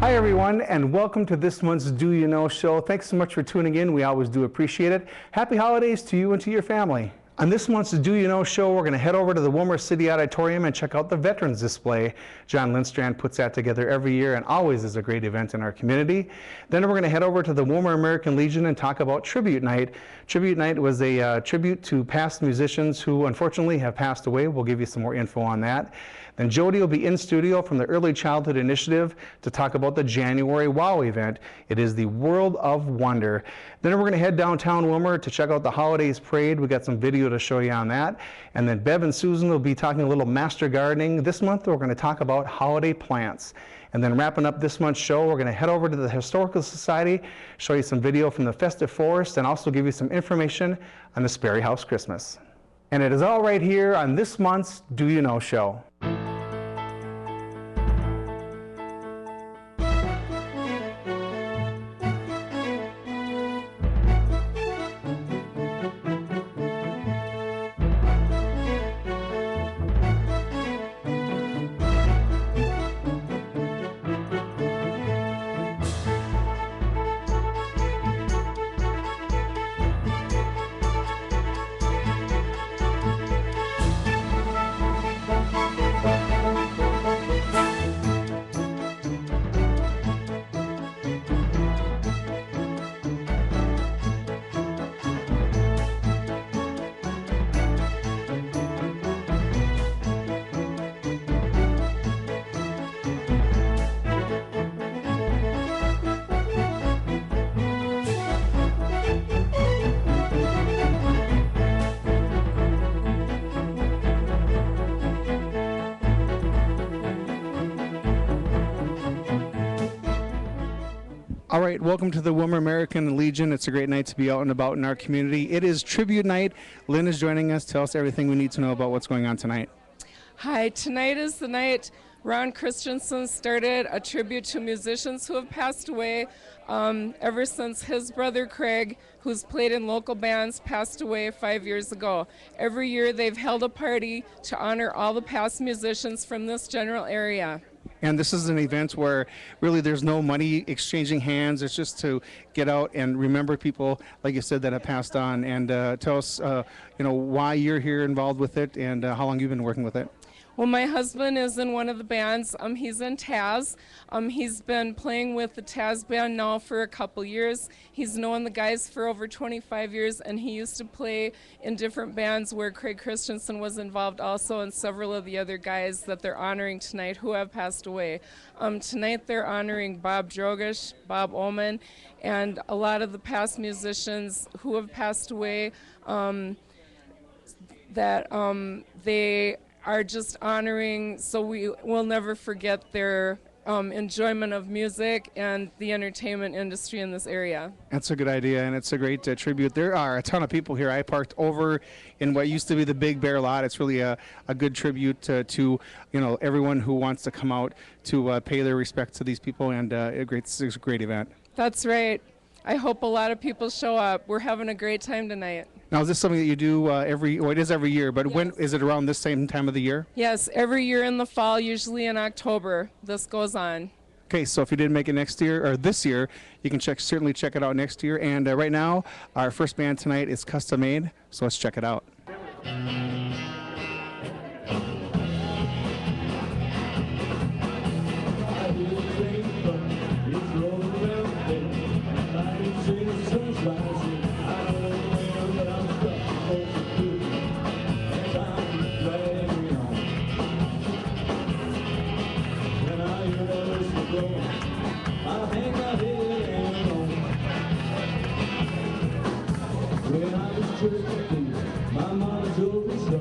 Hi everyone, and welcome to this month's Do You Know show. Thanks so much for tuning in. We always do appreciate it. Happy holidays to you and to your family. On this month's Do You Know show, we're going to head over to the Willmar City Auditorium and check out the Veterans Display. John Lindstrand puts that together every year and always is a great event in our community. Then we're going to head over to the Willmar American Legion and talk about Tribute Night. Tribute Night was a tribute to past musicians who unfortunately have passed away. We'll give you some more info on that. Then Jody will be in studio from the Early Childhood Initiative to talk about the January WOW event. It is the World of Wonder. Then we're going to head downtown Willmar to check out the Holidays Parade. We got some video to show you on that. And then Bev and Susan will be talking a little master gardening. This month we're going to talk about holiday plants. And then wrapping up this month's show, we're going to head over to the Historical Society, show you some video from the Festive Forest, and also give you some information on the Sperry House Christmas. And it is all right here on this month's Do You Know show. All right, welcome to the Willmar American Legion. It's a great night to be out and about in our community. It is Tribute Night. Lynn is joining us. Tell us everything we need to know about what's going on tonight. Hi, tonight is the night Ron Christensen started a tribute to musicians who have passed away ever since his brother Craig, who's played in local bands, passed away 5 years ago. Every year they've held a party to honor all the past musicians from this general area. And this is an event where really there's no money exchanging hands. It's just to get out and remember people, like you said, that have passed on. And tell us, why you're here involved with it and how long you've been working with it. Well, my husband is in one of the bands. He's in Taz. He's been playing with the Taz band now for a couple years. He's known the guys for over 25 years, and he used to play in different bands where Craig Christensen was involved also, and several of the other guys that they're honoring tonight who have passed away. Tonight they're honoring Bob Drogish, Bob Ullman, and a lot of the past musicians who have passed away they are just honoring, so we will never forget their enjoyment of music and the entertainment industry in this area. That's a good idea, and it's a great tribute. There are a ton of people here. I parked over in what used to be the Big Bear lot. It's really a good tribute to everyone who wants to come out to pay their respects to these people, and it's a great event. That's right. I hope a lot of people show up. We're having a great time tonight. Now, is this something that you do it is every year, but yes. When is it around this same time of the year? Yes, every year in the fall, usually in October, this goes on. Okay, so if you didn't make it next year, or this year, you can certainly check it out next year. And right now, our first band tonight is Custom Made, so let's check it out. When I was 13, my mama told me so.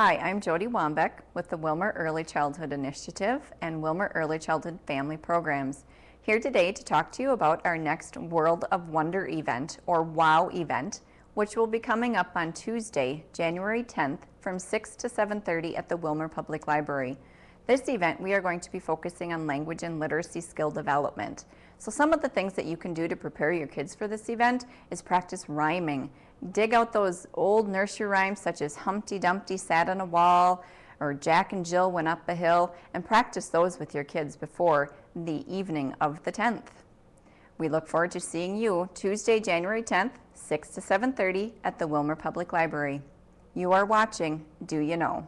Hi, I'm Jody Wambeck with the Willmar Early Childhood Initiative and Willmar Early Childhood Family Programs. Here today to talk to you about our next World of Wonder event, or WOW event, which will be coming up on Tuesday, January 10th from 6 to 7:30 at the Willmar Public Library. This event, we are going to be focusing on language and literacy skill development. So some of the things that you can do to prepare your kids for this event is practice rhyming. Dig out those old nursery rhymes such as Humpty Dumpty sat on a wall or Jack and Jill went up a hill, and practice those with your kids before the evening of the 10th. We look forward to seeing you Tuesday, January 10th, 6 to 7:30 at the Willmar Public Library. You are watching Do You Know?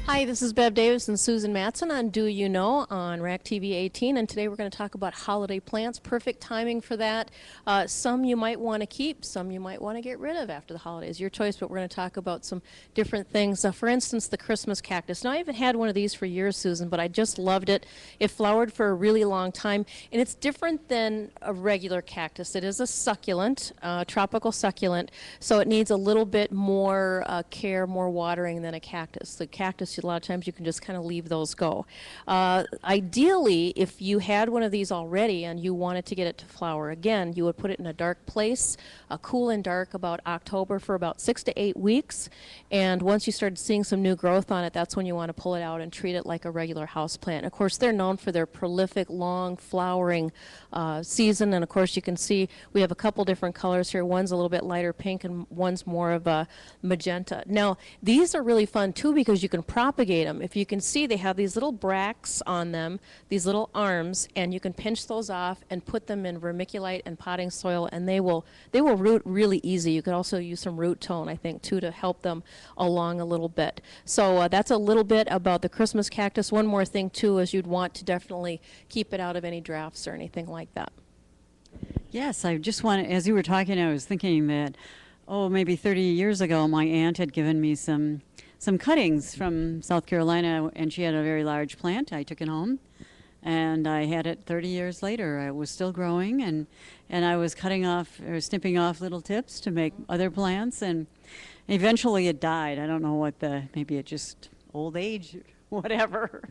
Hi, this is Bev Davis and Susan Matson on Do You Know on RAC TV 18, and today we're going to talk about holiday plants. Perfect timing for that. Some you might want to keep, some you might want to get rid of after the holidays. Your choice, but we're going to talk about some different things. For instance, the Christmas cactus. Now, I haven't had one of these for years, Susan, but I just loved it. It flowered for a really long time, and it's different than a regular cactus. It is a succulent, tropical succulent, so it needs a little bit more care, more watering than a cactus. The cactus, a lot of times you can just kind of leave those go. Ideally, if you had one of these already and you wanted to get it to flower again, you would put it in a dark place, cool and dark, about October for about 6 to 8 weeks. And once you started seeing some new growth on it, that's when you want to pull it out and treat it like a regular house plant. Of course, they're known for their prolific, long flowering season. And of course, you can see we have a couple different colors here. One's a little bit lighter pink and one's more of a magenta. Now, these are really fun too because you can propagate them. If you can see, they have these little bracts on them, these little arms, and you can pinch those off and put them in vermiculite and potting soil, and they will root really easy. You could also use some root tone, I think, too, to help them along a little bit. So that's a little bit about the Christmas cactus. One more thing too is you'd want to definitely keep it out of any drafts or anything like that. Yes, I just wanted, as you were talking, I was thinking that, maybe 30 years ago, my aunt had given me some cuttings from South Carolina, and she had a very large plant. I took it home, and I had it 30 years later. It was still growing, and I was cutting off or snipping off little tips to make other plants, and Eventually it died. I don't know maybe it just old age, whatever.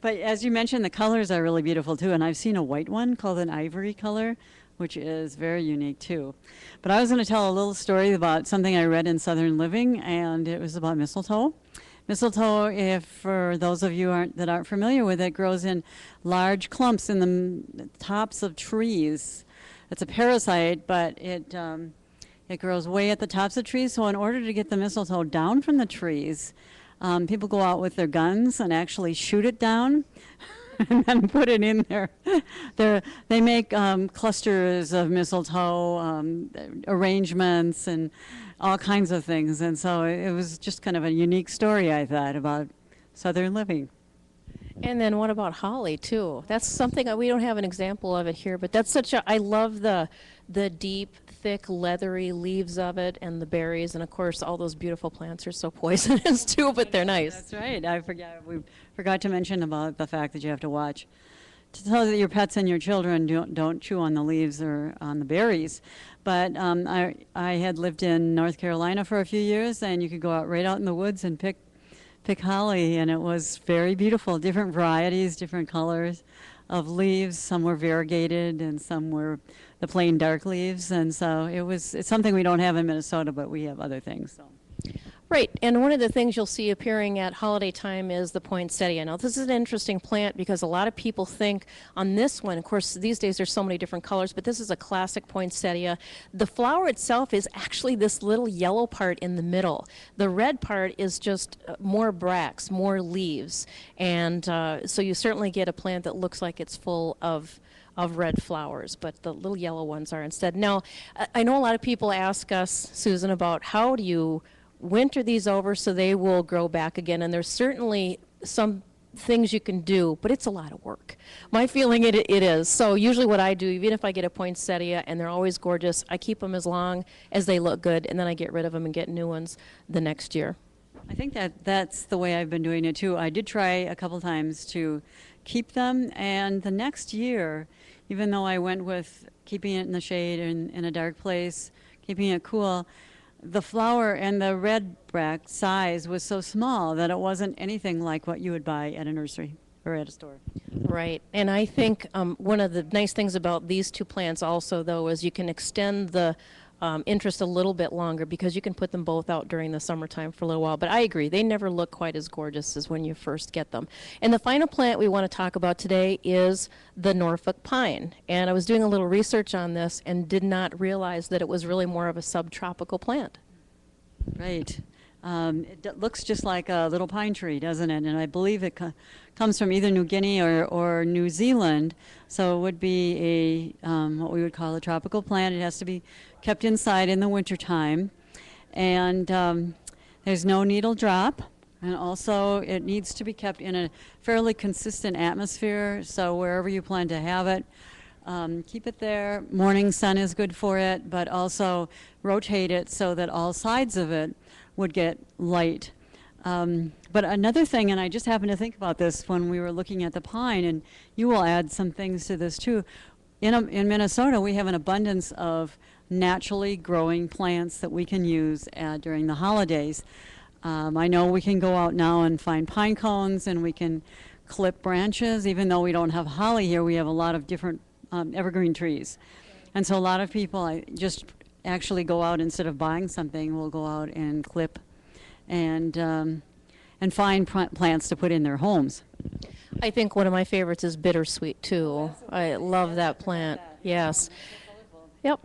But as you mentioned, the colors are really beautiful too. And I've seen a white one called an ivory color, which is very unique too. But I was going to tell a little story about something I read in Southern Living, and it was about mistletoe. Mistletoe, if for those of you that aren't familiar with it, grows in large clumps in the tops of trees. It's a parasite, but it grows way at the tops of trees. So in order to get the mistletoe down from the trees, people go out with their guns and actually shoot it down and then put it in there. They make clusters of mistletoe arrangements and all kinds of things. And so it was just kind of a unique story, I thought, about Southern living. And then what about holly too? That's something we don't have an example of it here, but that's I love the deep, thick, leathery leaves of it and the berries, and of course all those beautiful plants are so poisonous too, but they're nice. That's right. We forgot to mention about the fact that you have to watch to tell that your pets and your children don't chew on the leaves or on the berries. But I had lived in North Carolina for a few years, and you could go out right out in the woods and pick holly, and it was very beautiful. Different varieties, different colors of leaves. Some were variegated, and some were the plain dark leaves. And so it's something we don't have in Minnesota, but we have other things. So. Right, and one of the things you'll see appearing at holiday time is the poinsettia. Now, this is an interesting plant because a lot of people think on this one, of course, these days there's so many different colors, but this is a classic poinsettia. The flower itself is actually this little yellow part in the middle. The red part is just more bracts, more leaves, and so you certainly get a plant that looks like it's full of red flowers, but the little yellow ones are instead. Now, I know a lot of people ask us, Susan, about how do you winter these over so they will grow back again, and there's certainly some things you can do, but it's a lot of work. My feeling it is. So usually what I do, even if I get a poinsettia and they're always gorgeous, I keep them as long as they look good, and then I get rid of them and get new ones the next year. I think that's the way I've been doing it too. I did try a couple times to keep them, and the next year, even though I went with keeping it in the shade and in a dark place, keeping it cool, the flower and the red bract size was so small that it wasn't anything like what you would buy at a nursery or at a store. Right, and I think one of the nice things about these two plants also, though, is you can extend the interest a little bit longer because you can put them both out during the summertime for a little while. But I agree, they never look quite as gorgeous as when you first get them. And the final plant we want to talk about today is the Norfolk pine. And I was doing a little research on this and did not realize that it was really more of a subtropical plant. Right. It looks just like a little pine tree, doesn't it? And I believe it comes from either New Guinea or New Zealand. So it would be what we would call a tropical plant. It has to be kept inside in the wintertime. And there's no needle drop. And also it needs to be kept in a fairly consistent atmosphere. So wherever you plan to have it, keep it there. Morning sun is good for it, but also rotate it so that all sides of it would get light. But another thing, and I just happened to think about this when we were looking at the pine, and you will add some things to this too. In Minnesota, we have an abundance of naturally growing plants that we can use during the holidays. I know we can go out now and find pine cones, and we can clip branches. Even though we don't have holly here, we have a lot of different evergreen trees. And so a lot of people just actually go out, instead of buying something, will go out and clip and find plants to put in their homes. I think one of my favorites is bittersweet too. I love that plant. Yes. Yep.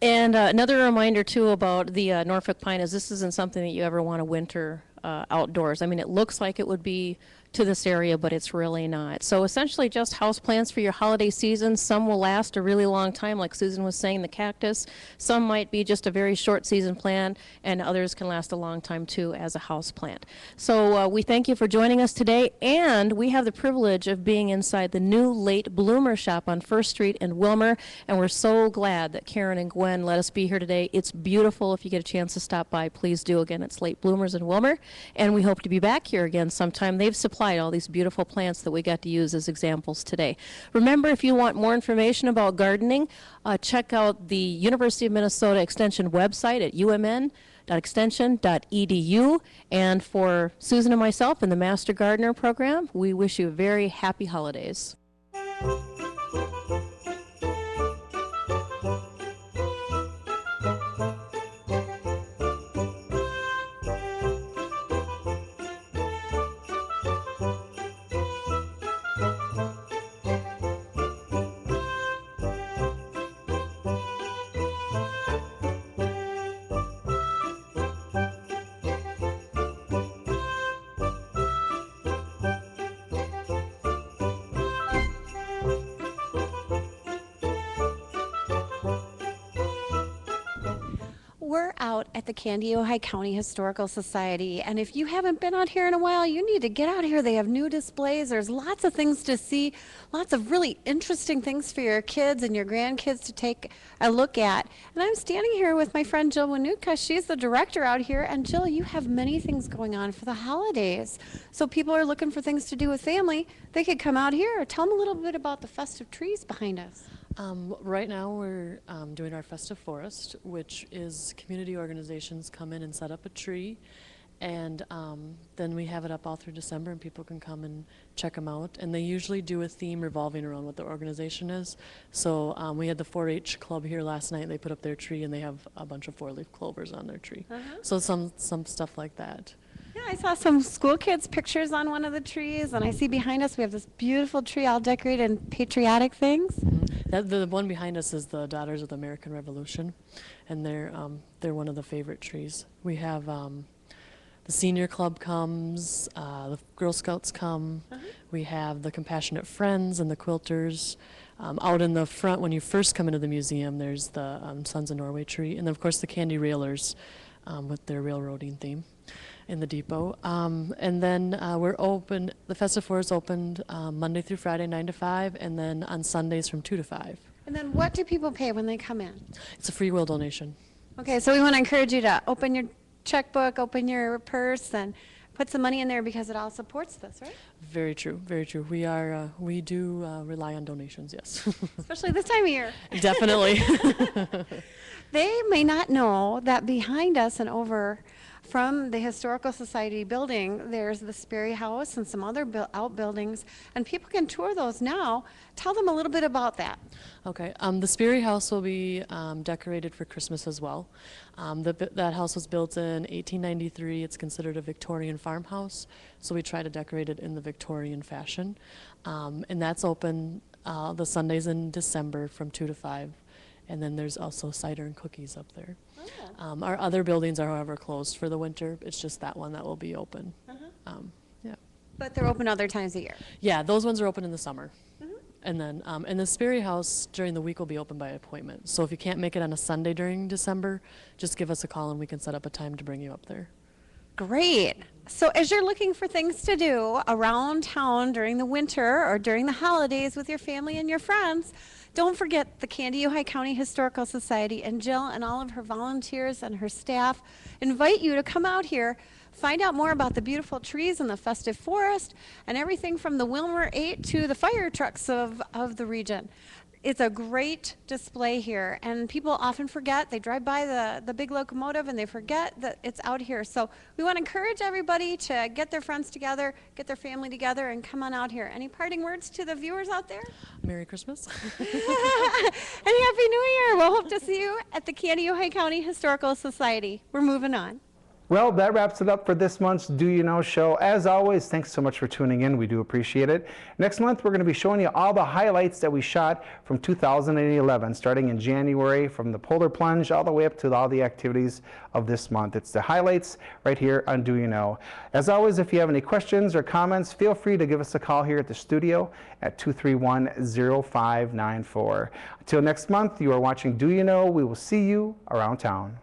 And another reminder too about the Norfolk pine is this isn't something that you ever want to winter outdoors. I mean, it looks like it would be to this area, but it's really not. So essentially just house plants for your holiday season. Some will last a really long time, like Susan was saying, the cactus. Some might be just a very short season plant, and others can last a long time too as a house plant. So we thank you for joining us today, and we have the privilege of being inside the new Late Bloomer shop on 1st Street in Willmar, and we're so glad that Karen and Gwen let us be here today. It's beautiful. If you get a chance to stop by, please do. Again, it's Late Bloomers in Willmar, and we hope to be back here again sometime. They've supplied all these beautiful plants that we got to use as examples today. Remember, if you want more information about gardening, check out the University of Minnesota Extension website at umn.edu. www.extension.edu. And for Susan and myself in the Master Gardener program, we wish you very happy holidays. We're out at the Candy Ojai County Historical Society, and if you haven't been out here in a while, you need to get out here. They have new displays. There's lots of things to see, lots of really interesting things for your kids and your grandkids to take a look at. And I'm standing here with my friend Jill Wanutka. She's the director out here, and Jill, you have many things going on for the holidays. So people are looking for things to do with family. They could come out here. Tell them a little bit about the festive trees behind us. Right now we're doing our Festive Forest, which is community organizations come in and set up a tree, and then we have it up all through December and people can come and check them out. And they usually do a theme revolving around what the organization is. So we had the 4-H club here last night. They put up their tree and they have a bunch of 4-leaf clovers on their tree. So some stuff like that. Yeah, I saw some school kids' pictures on one of the trees, and I see behind us we have this beautiful tree all decorated in patriotic things. The one behind us is the Daughters of the American Revolution, and they're one of the favorite trees. We have the senior club comes, the Girl Scouts come. We have the Compassionate Friends and the Quilters. Out in the front, when you first come into the museum, there's the Sons of Norway tree, and then of course the Candy Railers with their railroading theme in the depot. And then we're open, the Festive Forest opened Monday through Friday 9 to 5, and then on Sundays from 2 to 5. And then what do people pay when they come in? It's a free will donation. Okay, so we want to encourage you to open your checkbook, open your purse, and put some money in there because it all supports this, right? Very true, very true. We do rely on donations, yes. Especially this time of year. Definitely. They may not know that behind us and over from the Historical Society building, there's the Sperry House and some other outbuildings, and people can tour those now. Tell them a little bit about that. Okay, the Sperry House will be decorated for Christmas as well. That house was built in 1893. It's considered a Victorian farmhouse, so we try to decorate it in the Victorian fashion. And that's open the Sundays in December from 2 to 5. And then there's also cider and cookies up there. Oh. Our other buildings are, however, closed for the winter. It's just that one that will be open. Yeah. But they're open other times of year. Yeah, those ones are open in the summer. And then and the Sperry House during the week will be open by appointment. So if you can't make it on a Sunday during December, just give us a call and we can set up a time to bring you up there. Great. So as you're looking for things to do around town during the winter or during the holidays with your family and your friends, don't forget the Candy Ojai County Historical Society, and Jill and all of her volunteers and her staff invite you to come out here, find out more about the beautiful trees in the festive forest and everything from the Willmar 8 to the fire trucks of the region. It's a great display here, and people often forget. They drive by the big locomotive and they forget that it's out here. So we want to encourage everybody to get their friends together, get their family together, and come on out here. Any parting words to the viewers out there? Merry Christmas. And Happy New Year. We'll hope to see you at the Candy Ojai County Historical Society. We're moving on. Well, that wraps it up for this month's Do You Know show. As always, thanks so much for tuning in. We do appreciate it. Next month, we're going to be showing you all the highlights that we shot from 2011, starting in January from the polar plunge all the way up to all the activities of this month. It's the highlights right here on Do You Know. As always, if you have any questions or comments, feel free to give us a call here at the studio at 231-0594. Until next month, you are watching Do You Know. We will see you around town.